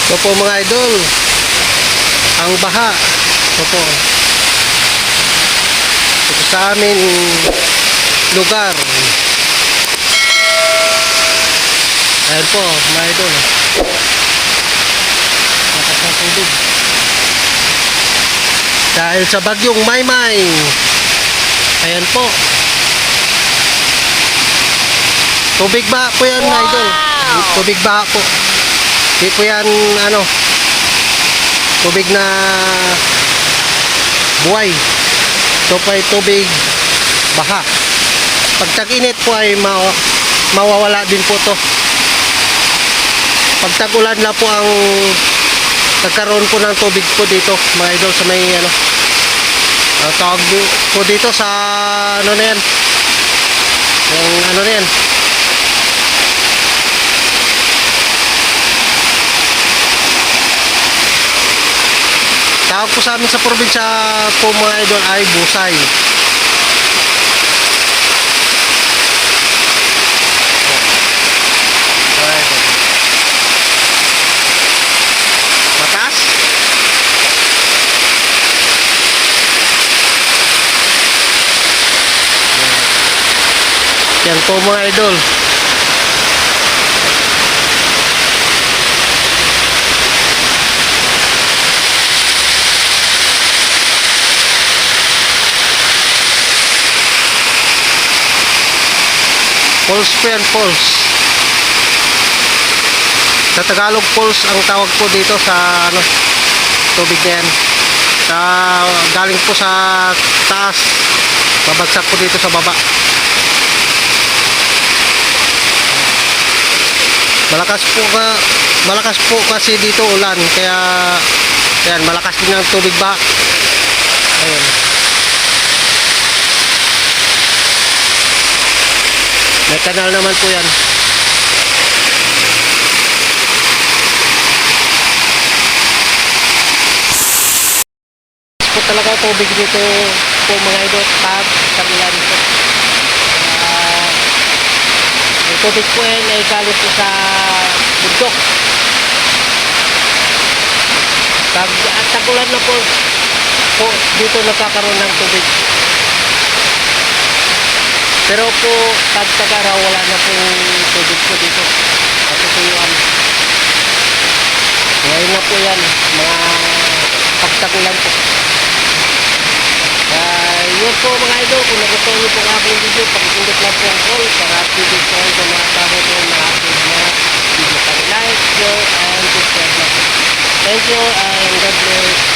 Ito po mga idol, ang baha. Ito po. Ito sa amin lugar. Ayan po mga idol. Lakas ng tubig. Dahil sa bagyong Maymay. Ayan po. Tubig baha po yan mga idol. Tubig baha po. Di po yan tubig na buhay. Ito po ay tubig baha. Pag tag-init po ay mawawala din po to. Pag tag-ulan na po ang nagkaroon po ng tubig po dito mga idol sa may tawag po dito sa na yan, yung na yan, tawag po sa amin sa probinsya po mga idol ay Busay. Mataas? Yan po mga idol. Falls po yan, falls. Sa Tagalog falls ang tawag po dito sa tubig na yan. Galing po sa taas, babagsak po dito sa baba. Malakas po kasi dito ulan, kaya yan, malakas din ang tubig ba. Ayun. May kanal naman po yan. Po talaga tubig dito po mga idol, tagulan po. Ang tubig po yan ay galing po sa bundok. At tagulan na po dito nakakaroon ng tubig. Pero po pag tagaraw wala na pong tubig po dito. Natutuyuan. Ngayon na po yan, mga pagtagulan po. Yun po mga idol, kung nagustuhan niyo po ang aking video, pakipindot lang po ang call para updated po kayo sa mga tao po na aking mga video. Like, share, and subscribe na po. Thank you and God bless.